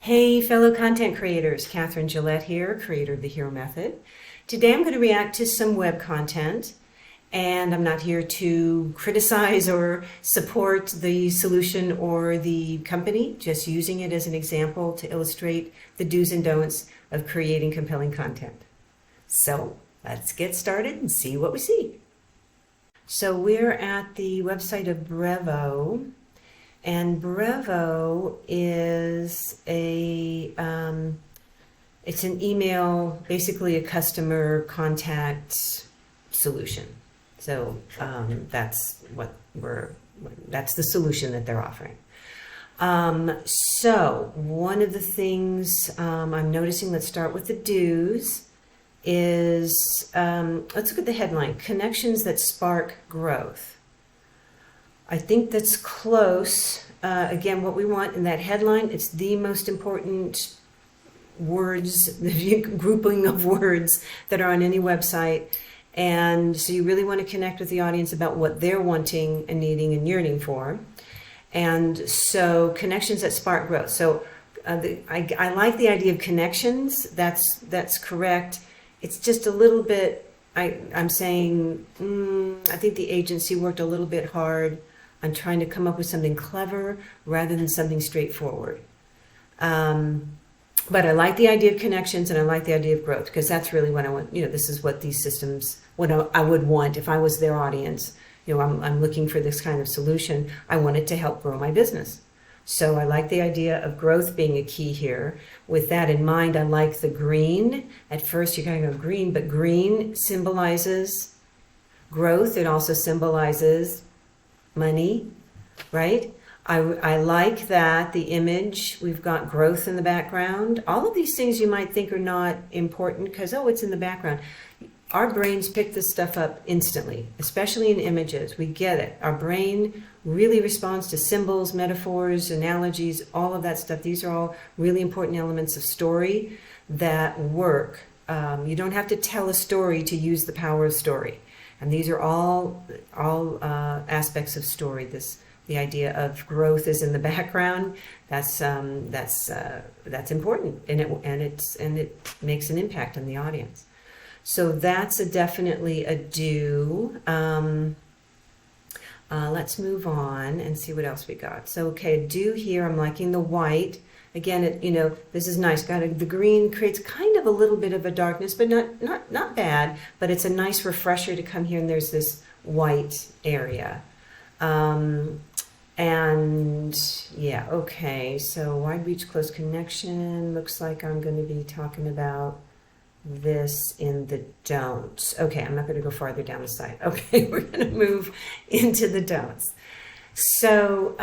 Hey fellow content creators, Catherine Gillette here, creator of the Hero Method. Today I'm going to react to some web content, and I'm not here to criticize or support the solution or the company, just using it as an example to illustrate the do's and don'ts of creating compelling content. So let's get started and see what we see. So we're at the website of Brevo. And Brevo is it's an email, basically a customer contact solution. So that's the solution that they're offering. So one of the things I'm noticing, let's start with the do's, is let's look at the headline, Connections That Spark Growth. I think that's close. Again, what we want in that headline, it's the most important words, the grouping of words that are on any website. And so you really want to connect with the audience about what they're wanting and needing and yearning for. And so connections that spark growth. So I like the idea of connections. That's correct. It's just a little bit, I'm saying, I think the agency worked a little bit hard on trying to come up with something clever rather than something straightforward. But I like the idea of connections and I like the idea of growth, because that's really what I want. This is what these systems, what I would want if I was their audience. I'm looking for this kind of solution. I want it to help grow my business. So I like the idea of growth being a key here. With that in mind, I like the green. At first you're going to go green, but green symbolizes growth. It also symbolizes money, right? I like that the image, we've got growth in the background. All of these things you might think are not important because, oh, it's in the background. Our brains pick this stuff up instantly, especially in images. We get it. Our brain really responds to symbols, metaphors, analogies, all of that stuff. These are all really important elements of story that work. You don't have to tell a story to use the power of story. And these are all aspects of story. The idea of growth is in the background. That's important, and it makes an impact on the audience. So that's definitely a do. Let's move on and see what else we got. So okay, a do here. I'm liking the white. Again, this is nice. The green creates kind of a little bit of a darkness, but not bad. But it's a nice refresher to come here, and there's this white area. And yeah, okay. So wide reach, close connection. Looks like I'm going to be talking about this in the don'ts. Okay, I'm not going to go farther down the site. Okay, we're going to move into the don'ts. So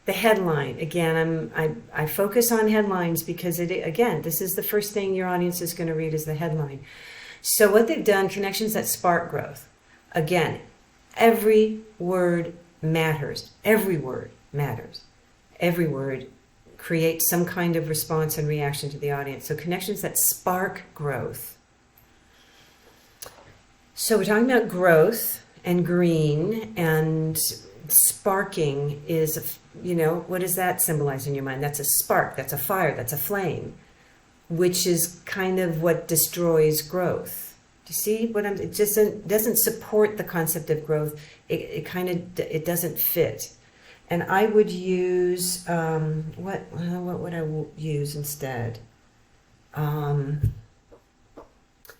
the headline, again, I focus on headlines because this is the first thing your audience is going to read is the headline. So what they've done, connections that spark growth. Again, every word matters. Every word matters. Every word creates some kind of response and reaction to the audience. So connections that spark growth. So we're talking about growth and green, and sparking is, what does that symbolize in your mind? That's a spark, that's a fire, that's a flame, which is kind of what destroys growth. Do you see what it just doesn't support the concept of growth. It doesn't fit. And I would use, what would I use instead?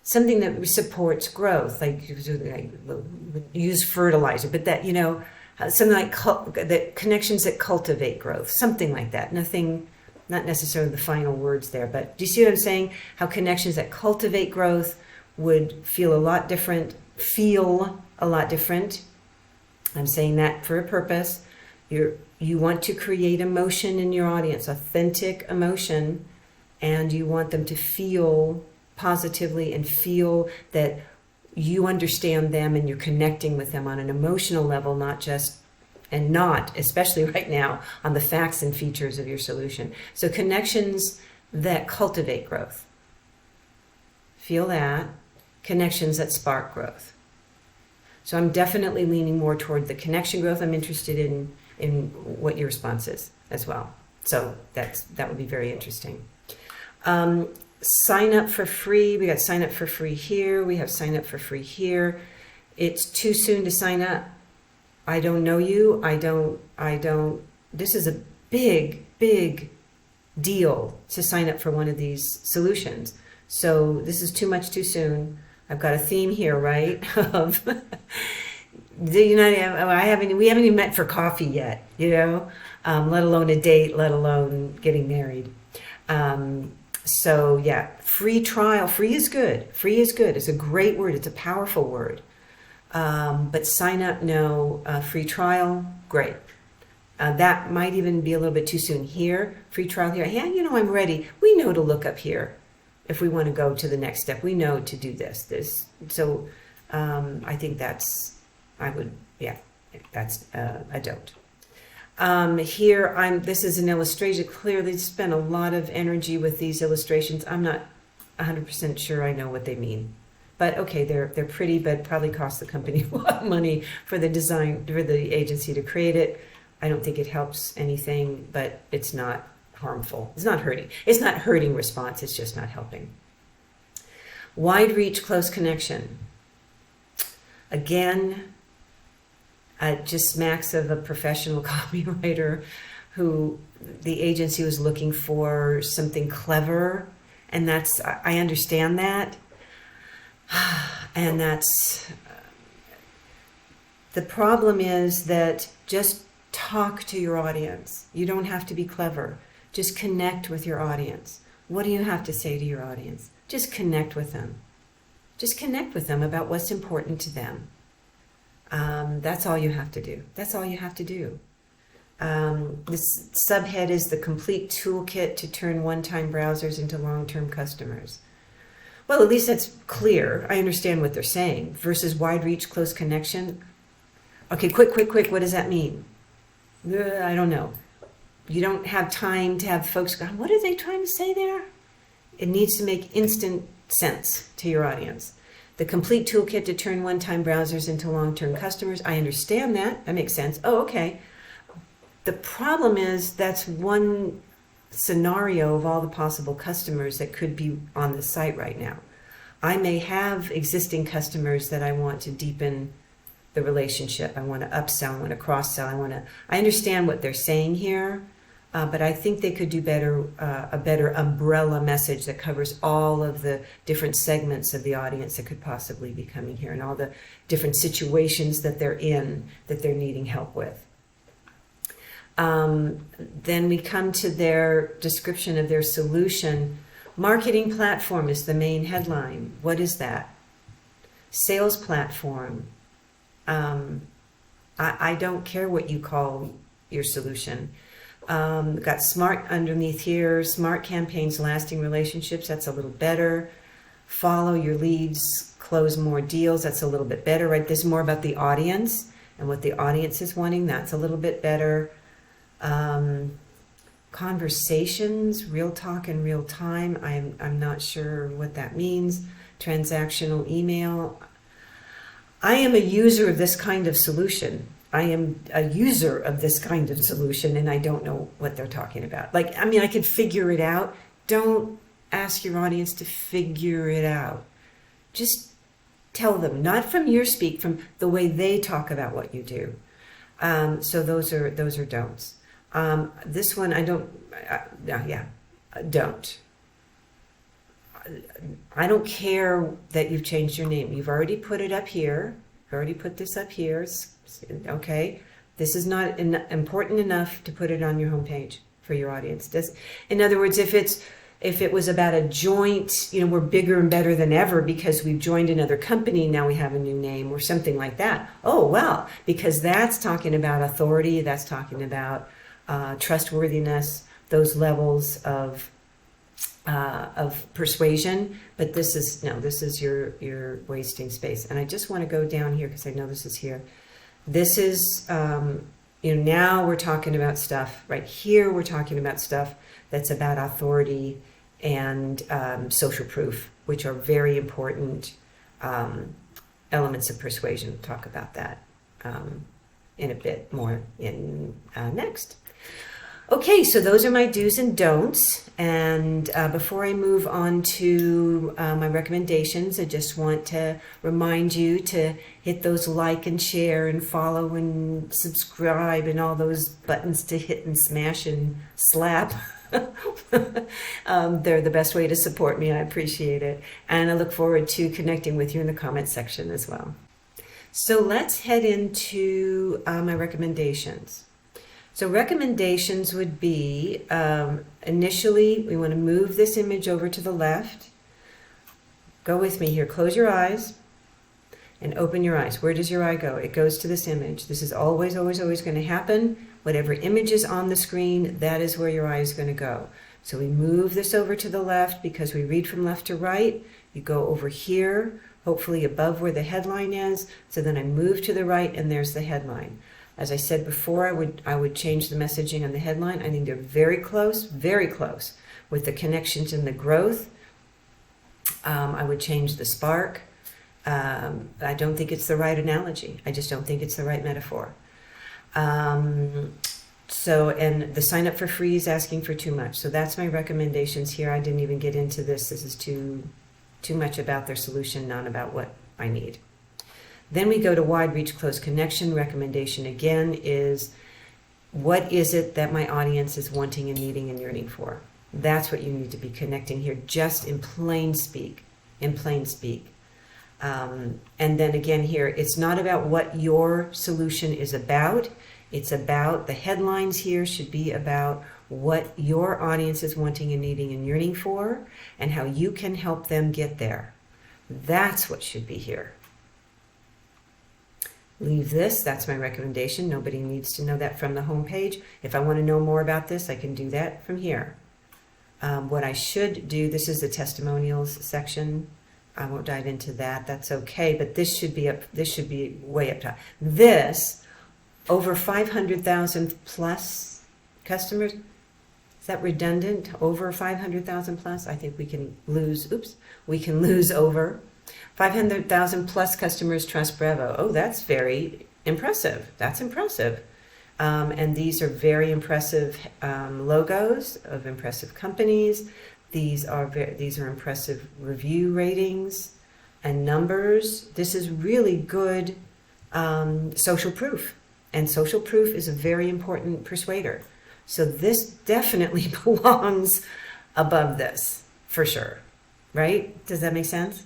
Something that supports growth, like use fertilizer, but that, something like that, connections that cultivate growth, something like that. Nothing, not necessarily the final words there, but do you see what I'm saying? How connections that cultivate growth would feel a lot different. I'm saying that for a purpose. You want to create emotion in your audience, authentic emotion, and you want them to feel positively and feel that you understand them and you're connecting with them on an emotional level, not especially right now, on the facts and features of your solution. So connections that cultivate growth. Feel that. Connections that spark growth. So I'm definitely leaning more toward the connection growth. I'm interested in what your response is as well. So that would be very interesting. Sign up for free. We got sign up for free here. We have sign up for free here. It's too soon to sign up. I don't know you. I don't. This is a big deal to sign up for one of these solutions. So this is too much too soon. I've got a theme here, right? Of we haven't even met for coffee yet, let alone a date, let alone getting married. So yeah, free trial. Free is good. Free is good. It's a great word. It's a powerful word. But sign up, no. Free trial, great. That might even be a little bit too soon here. Free trial here. Yeah, I'm ready. We know to look up here if we want to go to the next step. We know to do this. So I think that's a don't. Here, this is an illustration. Clearly spent a lot of energy with these illustrations. I'm not 100% sure I know what they mean. But okay, they're pretty, but probably cost the company a lot of money for the agency to create it. I don't think it helps anything, but it's not harmful. It's not hurting. It's not hurting response. It's just not helping. Wide reach, close connection. Again, just smacks of a professional copywriter who the agency was looking for something clever. And I understand that. And the problem is that just talk to your audience. You don't have to be clever. Just connect with your audience. What do you have to say to your audience? Just connect with them. Just connect with them about what's important to them. That's all you have to do. That's all you have to do. This subhead is the complete toolkit to turn one-time browsers into long-term customers. Well, at least that's clear. I understand what they're saying. Versus wide reach, close connection. Okay, quick. What does that mean? I don't know. You don't have time to have folks go, what are they trying to say there? It needs to make instant sense to your audience. The complete toolkit to turn one-time browsers into long-term customers. I understand that. That makes sense. Oh, okay. The problem is that's one scenario of all the possible customers that could be on the site right now. I may have existing customers that I want to deepen the relationship. I want to upsell, I want to cross-sell. I understand what they're saying here, but I think they could do better, a better umbrella message that covers all of the different segments of the audience that could possibly be coming here and all the different situations that they're in that they're needing help with. Then we come to their description of their solution. Marketing platform is the main headline. What is that? Sales platform. I don't care what you call your solution. Got smart underneath here. Smart campaigns, lasting relationships. That's a little better. Follow your leads, close more deals. That's a little bit better, right? This is more about the audience and what the audience is wanting. That's a little bit better. Conversations, real talk in real time. I'm not sure what that means. Transactional email. I am a user of this kind of solution. I am a user of this kind of solution, and I don't know what they're talking about. I could figure it out. Don't ask your audience to figure it out. Just tell them, not from your speak, from the way they talk about what you do. So those are don'ts. This one, don't. I don't care that you've changed your name. You've already put it up here. You've already put this up here. Okay. This is not important enough to put it on your homepage for your audience. In other words, if it was about a joint, we're bigger and better than ever because we've joined another company, now we have a new name or something like that. Oh, well, because that's talking about authority. That's talking about trustworthiness, those levels of persuasion. But this is your wasting space. And I just want to go down here because I know this is here. This is, now we're talking about stuff right here. We're talking about stuff that's about authority and social proof, which are very important elements of persuasion. We'll talk about that in a bit more in next. Okay, so those are my do's and don'ts. And before I move on to my recommendations, I just want to remind you to hit those like and share and follow and subscribe and all those buttons to hit and smash and slap. They're the best way to support me. I appreciate it. And I look forward to connecting with you in the comment section as well. So let's head into my recommendations. So recommendations would be, initially, we want to move this image over to the left. Go with me here. Close your eyes and open your eyes. Where does your eye go? It goes to this image. This is always, always, always going to happen. Whatever image is on the screen, that is where your eye is going to go. So we move this over to the left because we read from left to right. You go over here, hopefully above where the headline is. So then I move to the right and there's the headline. As I said before, I would change the messaging on the headline. I think they're very close with the connections and the growth. I would change the spark. I don't think it's the right analogy. I just don't think it's the right metaphor. And the sign up for free is asking for too much. So that's my recommendations here. I didn't even get into this. This is too much about their solution, not about what I need. Then we go to wide reach, close connection. Recommendation again is, what is it that my audience is wanting and needing and yearning for? That's what you need to be connecting here, just in plain speak, And then again here, it's not about what your solution is about. It's about, the headlines here should be about what your audience is wanting and needing and yearning for, and how you can help them get there. That's what should be here. Leave this, that's my recommendation. Nobody needs to know that from the home page. If I want to know more about this, I can do that from here. What I should do, this is the testimonials section. I won't dive into that, that's okay, but this should be way up top. This, over 500,000 plus customers, is that redundant? Over 500,000 plus? I think we can lose over 500,000 plus customers trust Bravo. Oh, that's very impressive. That's impressive. And these are very impressive logos of impressive companies. These are impressive review ratings and numbers. This is really good social proof. And social proof is a very important persuader. So this definitely belongs above this, for sure. Right? Does that make sense?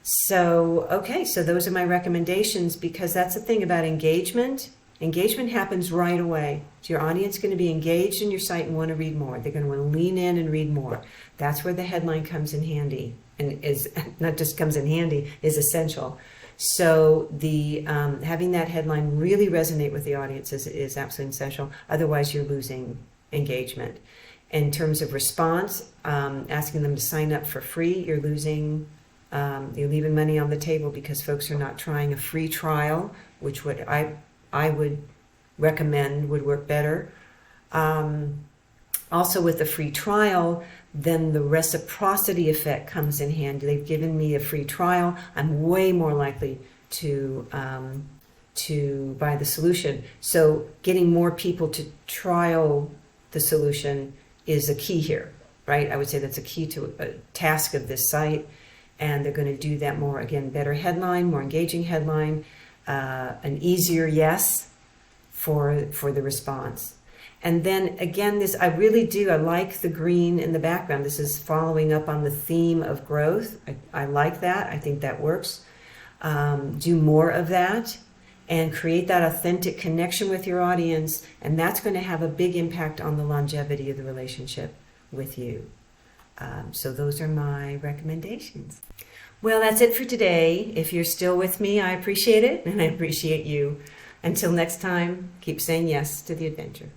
So, okay, so those are my recommendations, because that's the thing about engagement. Engagement happens right away. So your audience is going to be engaged in your site and want to read more. They're going to want to lean in and read more. That's where the headline comes in handy, and is not just comes in handy, is essential. So the having that headline really resonate with the audience is absolutely essential. Otherwise, you're losing engagement. In terms of response, asking them to sign up for free, you're leaving money on the table, because folks are not trying a free trial, which I would recommend would work better. Also with the free trial, then the reciprocity effect comes in handy. They've given me a free trial. I'm way more likely to buy the solution. So getting more people to trial the solution is a key here, right? I would say that's a key to a task of this site. And they're going to do that more, again, better headline, more engaging headline, an easier yes for the response. And then again, I like the green in the background. This is following up on the theme of growth. I like that. I think that works. Do more of that and create that authentic connection with your audience. And that's going to have a big impact on the longevity of the relationship with you. So those are my recommendations. Well, that's it for today. If you're still with me, I appreciate it, and I appreciate you. Until next time, keep saying yes to the adventure.